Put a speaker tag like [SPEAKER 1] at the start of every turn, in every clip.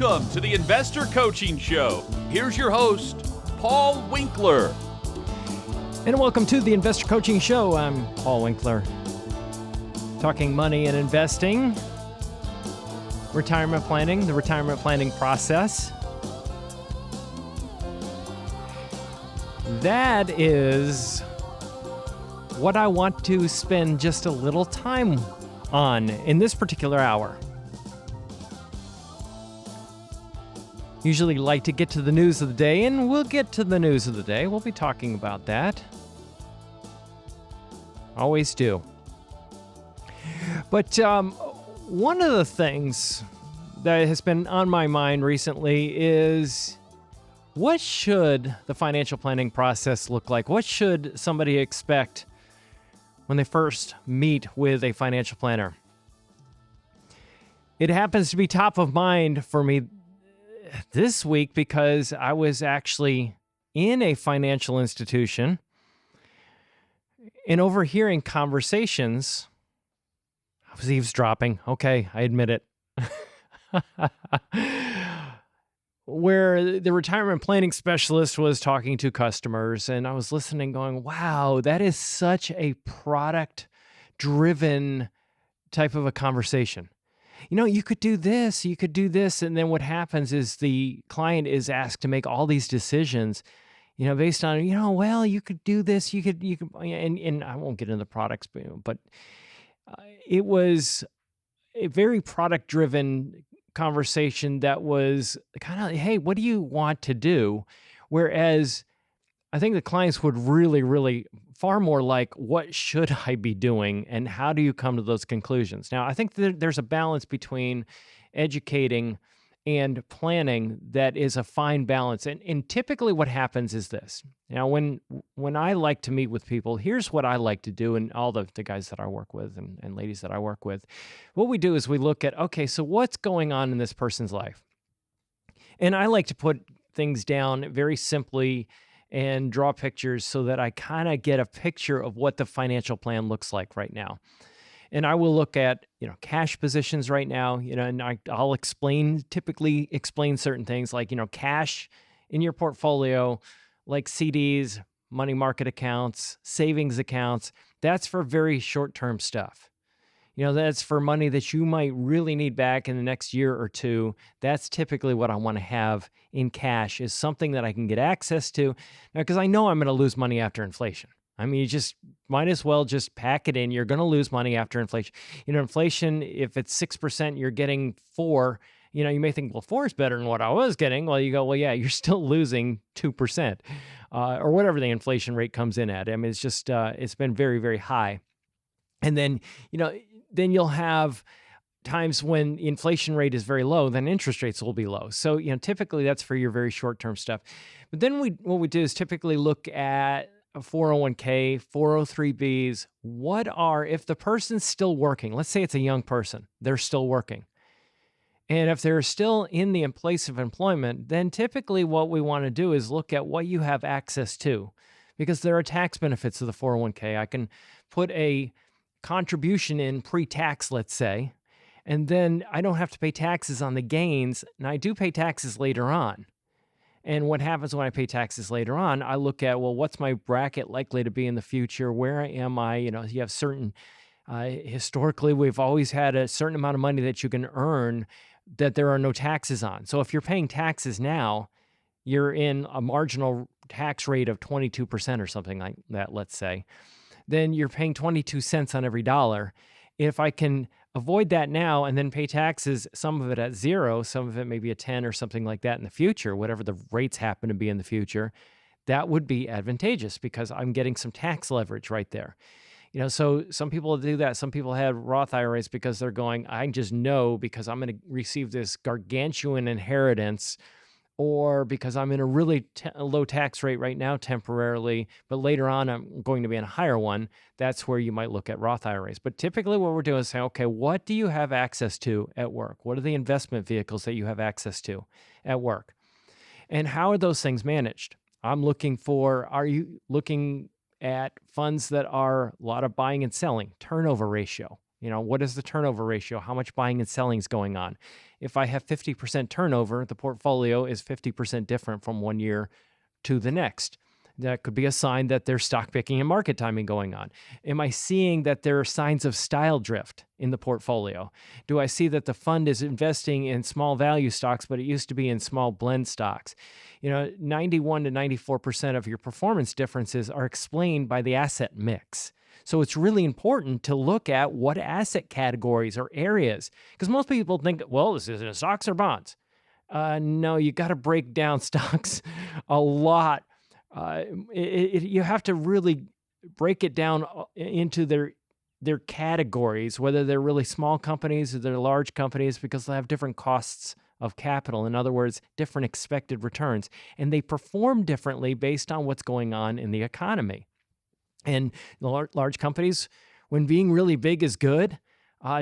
[SPEAKER 1] Welcome to the Investor Coaching Show. Here's your host, Paul Winkler.
[SPEAKER 2] And welcome to the Investor Coaching Show. I'm Paul Winkler, talking money and investing, retirement planning, the retirement planning process. That is what I want to spend just a little time on in this particular hour. Usually like to get to the news of the day, and we'll get to the news of the day. We'll be talking about that. Always do. But one of the things that has been on my mind recently is, what should the financial planning process look like? What should somebody expect when they first meet with a financial planner? It happens to be top of mind for me this week because I was actually in a financial institution and overhearing conversations. I was eavesdropping. Okay, I admit it. Where the retirement planning specialist was talking to customers, and I was listening going, wow, that is such a product-driven type of a conversation. You know, you could do this, and then what happens is the client is asked to make all these decisions, you know, based on, well, you could do this, you could, and I won't get into the products, but it was a very product-driven conversation that was kind of, hey, what do you want to do? Whereas I think the clients would really far more like, what should I be doing and how do you come to those conclusions? Now, I think that there's a balance between educating and planning that is a fine balance. And typically what happens is this. Now, when I like to meet with people, here's what I like to do, and all the guys that I work with and ladies that I work with, what we do is we look at, okay, so what's going on in this person's life? And I like to put things down very simply and draw pictures so that I kind of get a picture of what the financial plan looks like right now. And I will look at, cash positions right now, and I'll typically explain certain things like, cash in your portfolio, like CDs, money market accounts, savings accounts. That's for very short-term stuff. That's for money that you might really need back in the next year or two. That's typically what I want to have in cash, is something that I can get access to. Now, because I know I'm going to lose money after inflation. I mean, you just might as well just pack it in. You're going to lose money after inflation. Inflation, if it's 6%, you're getting 4%. You may think, well, 4 is better than what I was getting. Well, you go, well, yeah, you're still losing 2%, or whatever the inflation rate comes in at. I mean, it's just, it's been very, very high. And then, then you'll have times when the inflation rate is very low, then interest rates will be low. So, typically that's for your very short-term stuff. But then what we do is typically look at a 401k, 403bs. If the person's still working, let's say it's a young person, they're still working. And if they're still in the place of employment, then typically what we want to do is look at what you have access to, because there are tax benefits to the 401k. I can put a contribution in pre-tax, let's say, and then I don't have to pay taxes on the gains. And I do pay taxes later on. And what happens when I pay taxes later on, I look at, well, what's my bracket likely to be in the future? Where am I? You have certain, historically, we've always had a certain amount of money that you can earn that there are no taxes on. So if you're paying taxes now, you're in a marginal tax rate of 22% or something like that, let's say. Then you're paying 22 cents on every dollar. If I can avoid that now and then pay taxes, some of it at 0, some of it maybe at 10 or something like that in the future, whatever the rates happen to be in the future, that would be advantageous because I'm getting some tax leverage right there. So some people do that. Some people have Roth IRAs because they're going, I just know because I'm going to receive this gargantuan inheritance, or because I'm in a really low tax rate right now temporarily, but later on I'm going to be in a higher one. That's where you might look at Roth IRAs. But typically what we're doing is saying, okay, what do you have access to at work? What are the investment vehicles that you have access to at work? And how are those things managed? Are you looking at funds that are a lot of buying and selling, turnover ratio? What is the turnover ratio? How much buying and selling is going on? if I have 50% turnover, the portfolio is 50% different from one year to the next. That could be a sign that there's stock picking and market timing going on. Am I seeing that there are signs of style drift in the portfolio? Do I see that the fund is investing in small value stocks, but it used to be in small blend stocks? 91 to 94% of your performance differences are explained by the asset mix. So it's really important to look at what asset categories or areas, because most people think, well, this is in stocks or bonds. No, you got to break down stocks a lot. You have to really break it down into their categories, whether they're really small companies or they're large companies, because they have different costs of capital. In other words, different expected returns. And they perform differently based on what's going on in the economy. And the large companies, when being really big is good,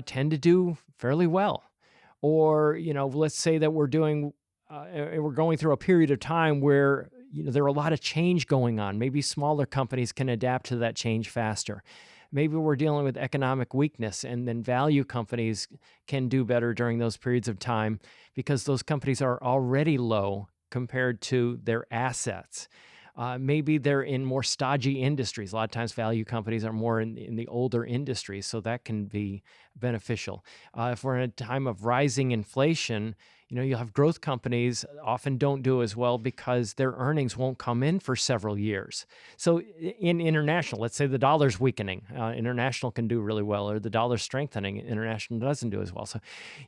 [SPEAKER 2] tend to do fairly well. Or, let's say that we're going through a period of time where there are a lot of change going on. Maybe smaller companies can adapt to that change faster. Maybe we're dealing with economic weakness, and then value companies can do better during those periods of time because those companies are already low compared to their assets. Maybe they're in more stodgy industries. A lot of times value companies are more in the older industries, so that can be beneficial. If we're in a time of rising inflation, you'll have growth companies often don't do as well because their earnings won't come in for several years. So in international, let's say the dollar's weakening, international can do really well, or the dollar's strengthening, international doesn't do as well. So,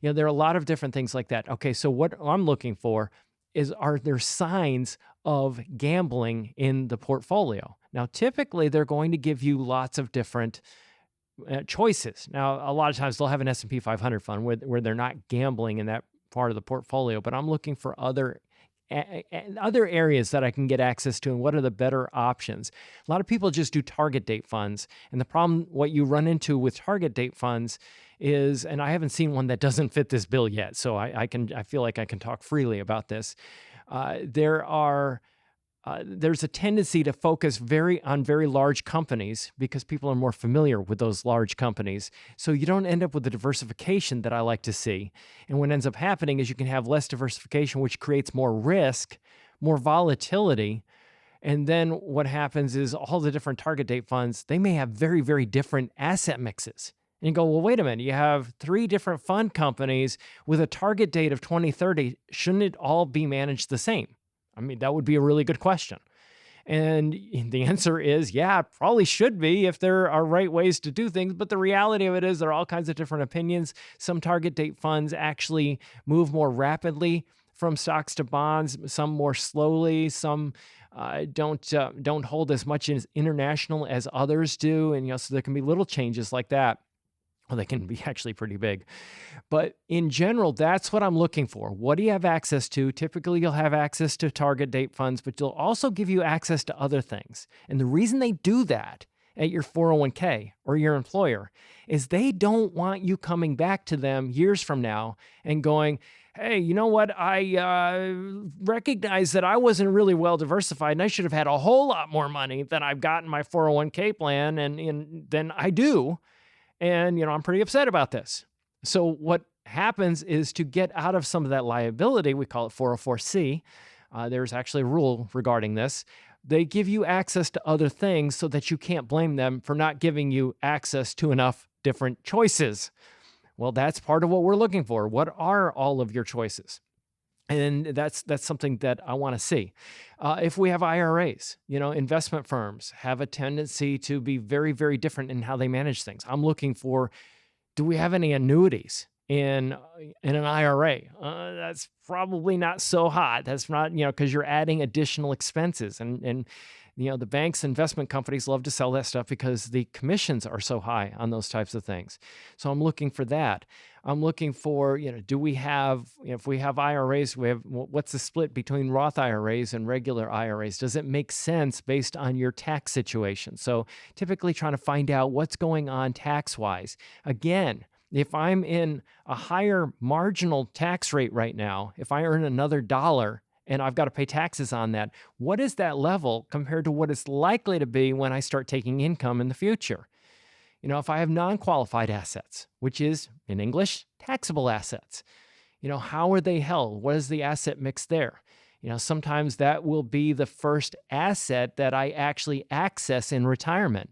[SPEAKER 2] there are a lot of different things like that. Okay, so what I'm looking for is, are there signs of gambling in the portfolio? Now, typically, they're going to give you lots of different choices. Now, a lot of times they'll have an S&P 500 fund where they're not gambling in that part of the portfolio, but I'm looking for other areas that I can get access to, and what are the better options. A lot of people just do target date funds, and the problem, what you run into with target date funds is, and I haven't seen one that doesn't fit this bill yet, so I feel like I can talk freely about this. There's a tendency to focus on very large companies because people are more familiar with those large companies. So you don't end up with the diversification that I like to see. And what ends up happening is you can have less diversification, which creates more risk, more volatility. And then what happens is all the different target date funds, they may have very, very different asset mixes. And you go, well, wait a minute, you have 3 different fund companies with a target date of 2030. Shouldn't it all be managed the same? I mean, that would be a really good question. And the answer is, yeah, it probably should be if there are right ways to do things. But the reality of it is there are all kinds of different opinions. Some target date funds actually move more rapidly from stocks to bonds, some more slowly, some don't hold as much international as others do. And so there can be little changes like that. Well, they can be actually pretty big. But in general, that's what I'm looking for. What do you have access to? Typically, you'll have access to target date funds, but they'll also give you access to other things. And the reason they do that at your 401k or your employer is they don't want you coming back to them years from now and going, hey, you know what? I recognize that I wasn't really well diversified and I should have had a whole lot more money than I've got in my 401k plan and than I do. And, I'm pretty upset about this. So what happens is, to get out of some of that liability, we call it 404C. There's actually a rule regarding this. They give you access to other things so that you can't blame them for not giving you access to enough different choices. Well, that's part of what we're looking for. What are all of your choices? And that's something that I want to see. If we have IRAs, investment firms have a tendency to be very, very different in how they manage things. I'm looking for, do we have any annuities in an IRA? That's probably not so hot. That's not, because you're adding additional expenses. And the banks, investment companies love to sell that stuff because the commissions are so high on those types of things. So I'm looking for that. I'm looking for, do we have, if we have IRAs, what's the split between Roth IRAs and regular IRAs? Does it make sense based on your tax situation? So typically trying to find out what's going on tax-wise. Again, if I'm in a higher marginal tax rate right now, if I earn another dollar and I've got to pay taxes on that, what is that level compared to what it's likely to be when I start taking income in the future? If I have non-qualified assets, which is, in English, taxable assets, How are they held? What is the asset mix there? Sometimes that will be the first asset that I actually access in retirement.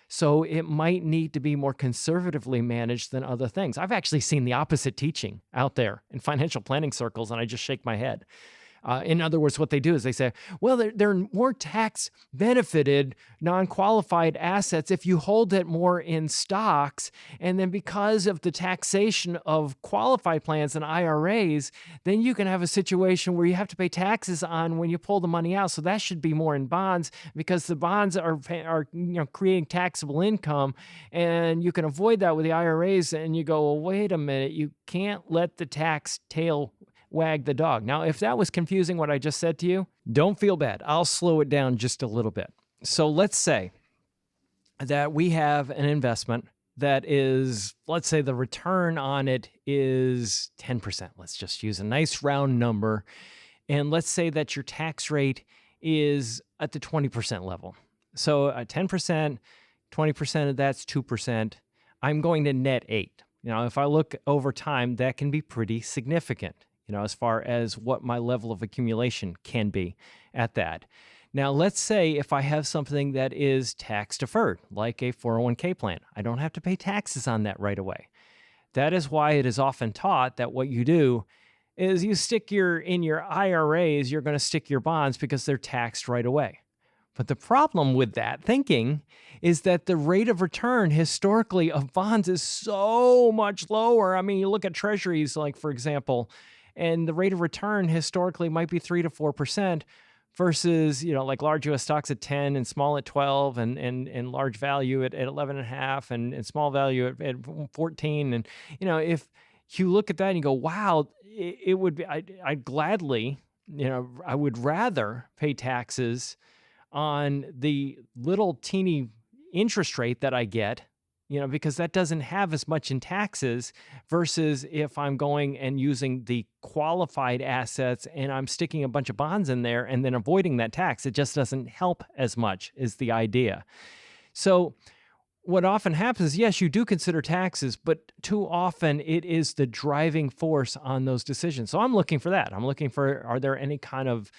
[SPEAKER 2] So it might need to be more conservatively managed than other things. I've actually seen the opposite teaching out there in financial planning circles, and I just shake my head. In other words, what they do is they say, well, they're more tax benefited non-qualified assets if you hold it more in stocks. And then because of the taxation of qualified plans and IRAs, then you can have a situation where you have to pay taxes on when you pull the money out. So that should be more in bonds because the bonds are creating taxable income, and you can avoid that with the IRAs. And you go, well, wait a minute, you can't let the tax tail wag the dog. Now, if that was confusing what I just said to you, don't feel bad. I'll slow it down just a little bit. So let's say that we have an investment that is, let's say the return on it is 10%. Let's just use a nice round number. And let's say that your tax rate is at the 20% level. So 10%, 20% of that's 2%. I'm going to net 8. If I look over time, that can be pretty significant, as far as what my level of accumulation can be at that. Now, let's say if I have something that is tax deferred, like a 401k plan, I don't have to pay taxes on that right away. That is why it is often taught that what you do is you stick in your IRAs, you're going to stick your bonds because they're taxed right away. But the problem with that thinking is that the rate of return historically of bonds is so much lower. I mean, you look at treasuries, like for example, and the rate of return historically might be 3 to 4% versus, like large U.S. stocks at 10 and small at 12 and large value at 11.5 and small value at 14. And, if you look at that and you go, wow, it would be, I'd gladly, I would rather pay taxes on the little teeny interest rate that I get, because that doesn't have as much in taxes versus if I'm going and using the qualified assets and I'm sticking a bunch of bonds in there and then avoiding that tax. It just doesn't help as much is the idea. So what often happens is, yes, you do consider taxes, but too often it is the driving force on those decisions. So I'm looking for that. I'm looking for, are there any kind of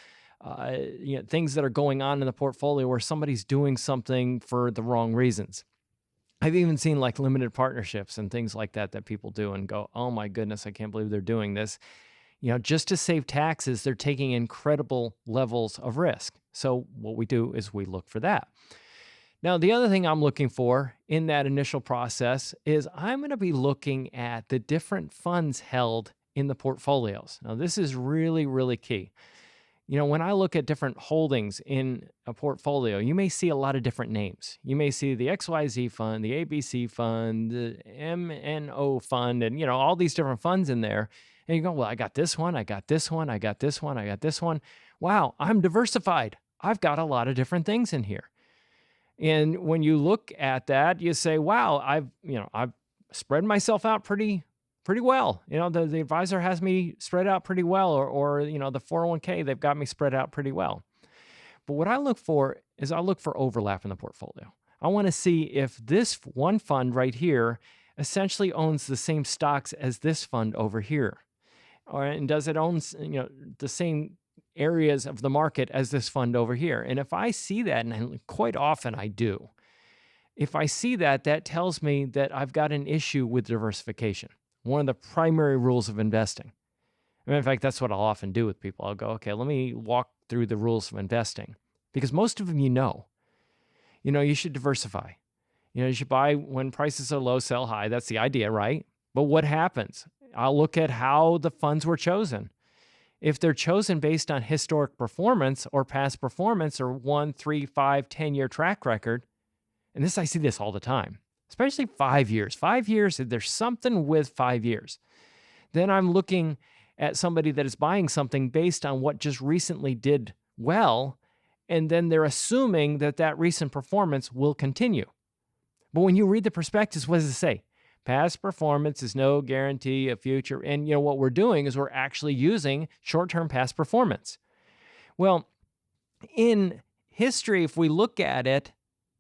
[SPEAKER 2] things that are going on in the portfolio where somebody's doing something for the wrong reasons? I've even seen like limited partnerships and things like that people do and go, oh my goodness, I can't believe they're doing this. Just to save taxes, they're taking incredible levels of risk. So what we do is we look for that. Now, the other thing I'm looking for in that initial process is I'm going to be looking at the different funds held in the portfolios. Now, this is really, really key. When I look at different holdings in a portfolio, you may see a lot of different names. You may see the XYZ fund, the ABC fund, the MNO fund, and, all these different funds in there. And you go, well, I got this one, I got this one, I got this one, I got this one. Wow, I'm diversified. I've got a lot of different things in here. And when you look at that, you say, wow, I've spread myself out pretty well. The advisor has me spread out pretty well, or the 401k, they've got me spread out pretty well. But what I look for is I look for overlap in the portfolio. I want to see if this one fund right here essentially owns the same stocks as this fund over here. And does it own, the same areas of the market as this fund over here? And if I see that, and quite often I do, if I see that, that tells me that I've got an issue with diversification. One of the primary rules of investing. In fact, that's what I'll often do with people. I'll go, okay, let me walk through the rules of investing. Because most of them you should diversify. You should buy when prices are low, sell high. That's the idea, right? But what happens? I'll look at how the funds were chosen. If they're chosen based on historic performance or past performance or 1, 3, 5, 10-year track record, and I see this all the time, especially 5 years. 5 years, there's something with 5 years. Then I'm looking at somebody that is buying something based on what just recently did well, and then they're assuming that recent performance will continue. But when you read the prospectus, what does it say? Past performance is no guarantee of future. And what we're doing is we're actually using short-term past performance. Well, in history, if we look at it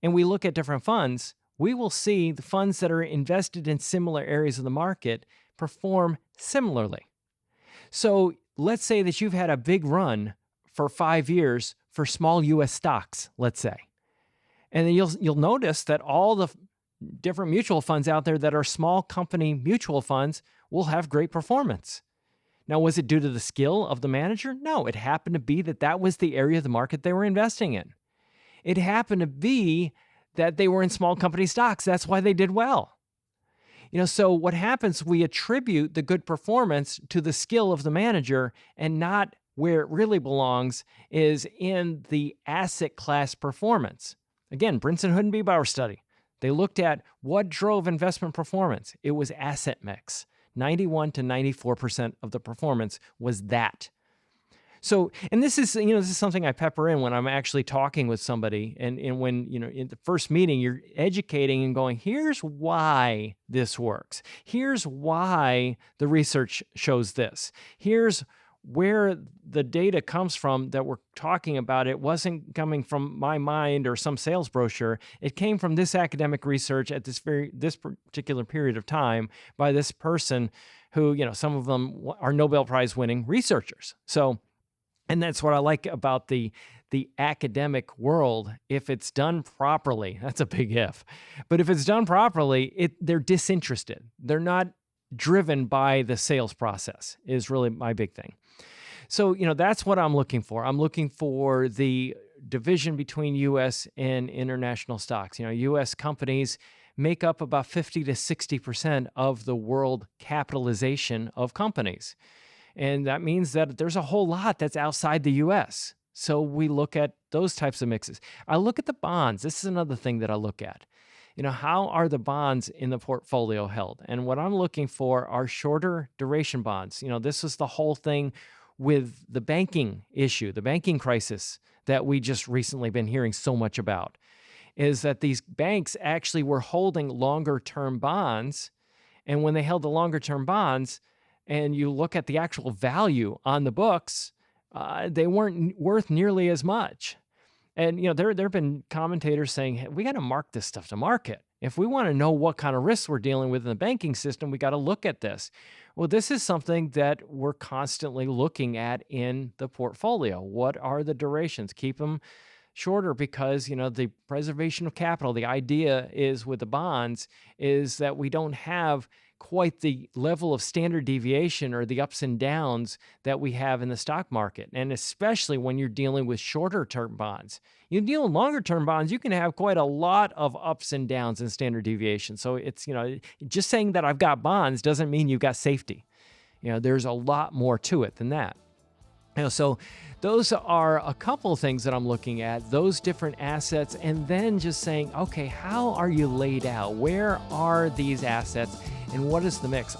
[SPEAKER 2] and we look at different funds, we will see the funds that are invested in similar areas of the market perform similarly. So let's say that you've had a big run for 5 years for small U.S. stocks, let's say. And then you'll notice that all the different mutual funds out there that are small company mutual funds will have great performance. Now, was it due to the skill of the manager? No, it happened to be that was the area of the market they were investing in. It happened to be that they were in small company stocks. That's why they did well. So what happens, we attribute the good performance to the skill of the manager, and not where it really belongs is in the asset class performance. Again, Brinson Hood and Biebauer study. They looked at what drove investment performance. It was asset mix. 91 to 94% of the performance was that. So, and this is something I pepper in when I'm actually talking with somebody. And when, in the first meeting, you're educating and going, here's why this works. Here's why the research shows this. Here's where the data comes from that we're talking about. It wasn't coming from my mind or some sales brochure. It came from this academic research at this particular period of time by this person who, some of them are Nobel Prize winning researchers. So, and that's what I like about the academic world. If it's done properly, that's a big if, but if it's done properly, they're disinterested. They're not driven by the sales process is really my big thing. So, that's what I'm looking for. I'm looking for the division between U.S. and international stocks. U.S. companies make up about 50 to 60% of the world capitalization of companies. And that means that there's a whole lot that's outside the U.S. So we look at those types of mixes. I look at the bonds. This is another thing that I look at. How are the bonds in the portfolio held? And what I'm looking for are shorter duration bonds. This is the whole thing with the banking issue, the banking crisis that we just recently been hearing so much about, is that these banks actually were holding longer term bonds. And when they held the longer term bonds, and you look at the actual value on the books, they weren't worth nearly as much. And, there have been commentators saying, hey, we got to mark this stuff to market. If we want to know what kind of risks we're dealing with in the banking system, we got to look at this. Well, this is something that we're constantly looking at in the portfolio. What are the durations? Keep them shorter because, the preservation of capital, the idea is with the bonds is that we don't have quite the level of standard deviation or the ups and downs that we have in the stock market. And especially when you're dealing with shorter term bonds. You deal with longer term bonds, you can have quite a lot of ups and downs in standard deviation. So it's, just saying that I've got bonds doesn't mean you've got safety. There's a lot more to it than that. So those are a couple of things that I'm looking at, those different assets, and then just saying, okay, how are you laid out? Where are these assets and what is the mix?